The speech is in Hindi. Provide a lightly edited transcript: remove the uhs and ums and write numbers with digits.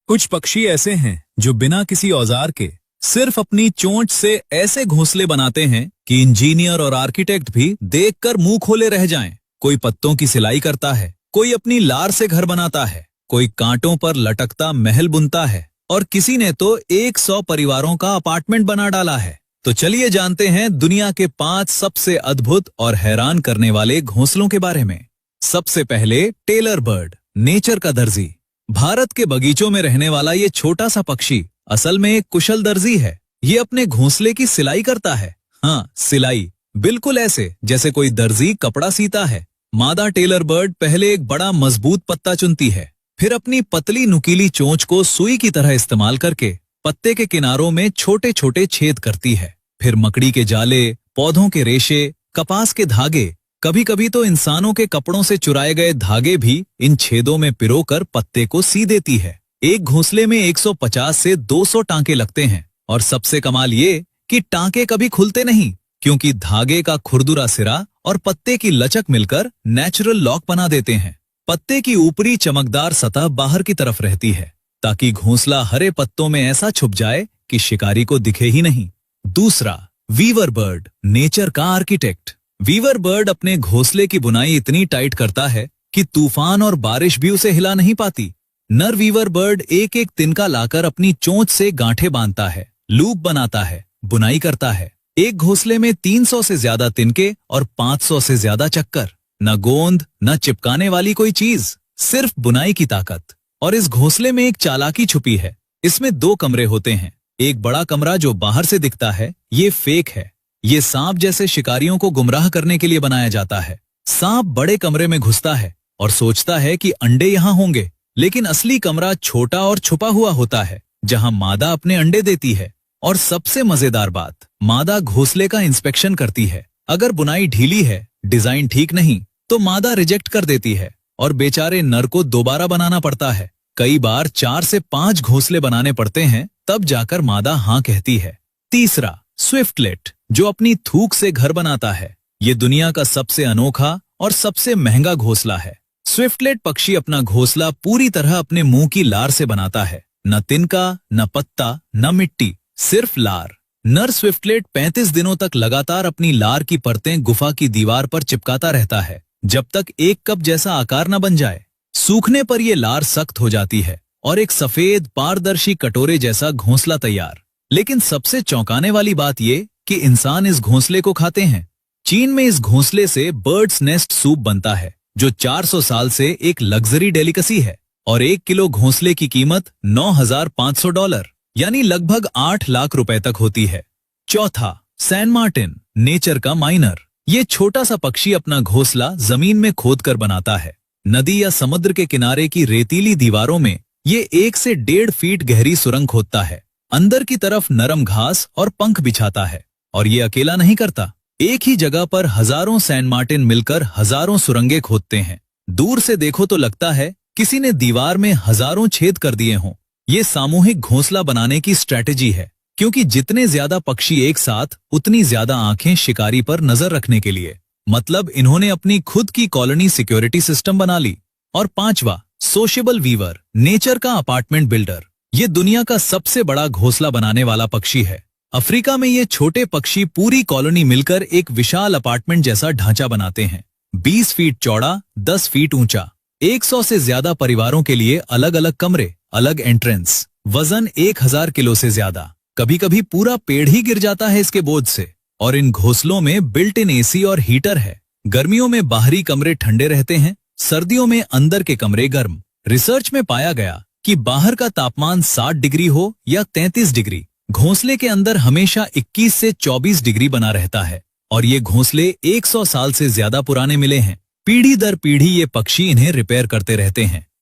कुछ पक्षी ऐसे हैं जो बिना किसी औजार के सिर्फ अपनी चोंच से ऐसे घोंसले बनाते हैं कि इंजीनियर और आर्किटेक्ट भी देखकर मुंह खोले रह जाएं। कोई पत्तों की सिलाई करता है, कोई अपनी लार से घर बनाता है, कोई कांटों पर लटकता महल बुनता है और किसी ने तो 100 परिवारों का अपार्टमेंट बना डाला है। तो चलिए जानते हैं दुनिया के 5 सबसे अद्भुत और हैरान करने वाले घोंसलों के बारे में। सबसे पहले टेलर बर्ड, नेचर का दर्जी। भारत के बगीचों में रहने वाला ये छोटा सा पक्षी असल में एक कुशल दर्जी है। ये अपने घोंसले की सिलाई करता है। हाँ, सिलाई, बिल्कुल ऐसे जैसे कोई दर्जी कपड़ा सीता है। मादा टेलर बर्ड पहले एक बड़ा मजबूत पत्ता चुनती है, फिर अपनी पतली नुकीली चोंच को सुई की तरह इस्तेमाल करके पत्ते के किनारों में छोटे छोटे छेद करती है। फिर मकड़ी के जाले, पौधों के रेशे, कपास के धागे, कभी कभी तो इंसानों के कपड़ों से चुराए गए धागे भी इन छेदों में पिरोकर पत्ते को सी देती है। एक घोंसले में 150 से 200 टांके लगते हैं और सबसे कमाल ये कि टांके कभी खुलते नहीं, क्योंकि धागे का खुरदुरा सिरा और पत्ते की लचक मिलकर नेचुरल लॉक बना देते हैं। पत्ते की ऊपरी चमकदार सतह बाहर की तरफ रहती है ताकि घोंसला हरे पत्तों में ऐसा छुप जाए कि शिकारी को दिखे ही नहीं। दूसरा, वीवर बर्ड, नेचर का आर्किटेक्ट। वीवर बर्ड अपने घोंसले की बुनाई इतनी टाइट करता है कि तूफान और बारिश भी उसे हिला नहीं पाती। नर वीवर बर्ड एक एक तिनका लाकर अपनी चोंच से गांठें बांधता है, लूप बनाता है, बुनाई करता है। एक घोंसले में 300 से ज्यादा तिनके और 500 से ज्यादा चक्कर। न गोंद, न चिपकाने वाली कोई चीज, सिर्फ बुनाई की ताकत। और इस घोंसले में एक चालाकी छुपी है। इसमें 2 कमरे होते हैं। एक बड़ा कमरा जो बाहर से दिखता है, ये फेक है। ये सांप जैसे शिकारियों को गुमराह करने के लिए बनाया जाता है। सांप बड़े कमरे में घुसता है और सोचता है कि अंडे यहाँ होंगे, लेकिन असली कमरा छोटा और छुपा हुआ होता है जहाँ मादा अपने अंडे देती है। और सबसे मजेदार बात, मादा घोंसले का इंस्पेक्शन करती है। अगर बुनाई ढीली है, डिजाइन ठीक नहीं, तो मादा रिजेक्ट कर देती है और बेचारे नर को दोबारा बनाना पड़ता है। कई बार 4 से 5 घोंसले बनाने पड़ते हैं, तब जाकर मादा हाँ कहती है। तीसरा, स्विफ्टलेट, जो अपनी थूक से घर बनाता है। ये दुनिया का सबसे अनोखा और सबसे महंगा घोंसला है। स्विफ्टलेट पक्षी अपना घोंसला पूरी तरह अपने मुंह की लार से बनाता है। न तिनका, न पत्ता, न मिट्टी, सिर्फ लार। नर स्विफ्टलेट 35 दिनों तक लगातार अपनी लार की परतें गुफा की दीवार पर चिपकाता रहता है, जब तक एक कप जैसा आकार न बन जाए। सूखने पर ये लार सख्त हो जाती है और एक सफेद पारदर्शी कटोरे जैसा घोंसला तैयार। लेकिन सबसे चौंकाने वाली बात ये कि इंसान इस घोंसले को खाते हैं। चीन में इस घोंसले से बर्ड्स नेस्ट सूप बनता है, जो 400 साल से एक लग्जरी डेलिकेसी है। और 1 किलो घोंसले की कीमत $9,500, यानी लगभग 8 लाख रुपए तक होती है। चौथा, सैन मार्टिन, नेचर का माइनर। ये छोटा सा पक्षी अपना घोंसला जमीन में खोदकर बनाता है। नदी या समुद्र के किनारे की रेतीली दीवारों में ये 1 से 1.5 फीट गहरी सुरंग खोदता है। अंदर की तरफ नरम घास और पंख बिछाता है। और ये अकेला नहीं करता, एक ही जगह पर हजारों सैन मार्टिन मिलकर हजारों सुरंगें खोदते हैं। दूर से देखो तो लगता है किसी ने दीवार में हजारों छेद कर दिए हों। ये सामूहिक घोंसला बनाने की स्ट्रैटेजी है, क्योंकि जितने ज्यादा पक्षी एक साथ, उतनी ज्यादा आंखें शिकारी पर नजर रखने के लिए। मतलब इन्होंने अपनी खुद की कॉलोनी सिक्योरिटी सिस्टम बना ली। और पांचवा, सोशेबल वीवर, नेचर का अपार्टमेंट बिल्डर। ये दुनिया का सबसे बड़ा घोंसला बनाने वाला पक्षी है। अफ्रीका में ये छोटे पक्षी पूरी कॉलोनी मिलकर एक विशाल अपार्टमेंट जैसा ढांचा बनाते हैं। 20 फीट चौड़ा, 10 फीट ऊंचा। 100 से ज्यादा परिवारों के लिए अलग अलग कमरे, अलग एंट्रेंस। वजन 1000 किलो से ज्यादा। कभी कभी पूरा पेड़ ही गिर जाता है इसके बोझ से। और इन घोंसलों में बिल्ट इन एसी और हीटर है। गर्मियों में बाहरी कमरे ठंडे रहते हैं, सर्दियों में अंदर के कमरे गर्म। रिसर्च में पाया गया कि बाहर का तापमान 60 डिग्री हो या 33 डिग्री, घोंसले के अंदर हमेशा 21 से 24 डिग्री बना रहता है। और ये घोंसले 100 साल से ज्यादा पुराने मिले हैं। पीढ़ी दर पीढ़ी ये पक्षी इन्हें रिपेयर करते रहते हैं।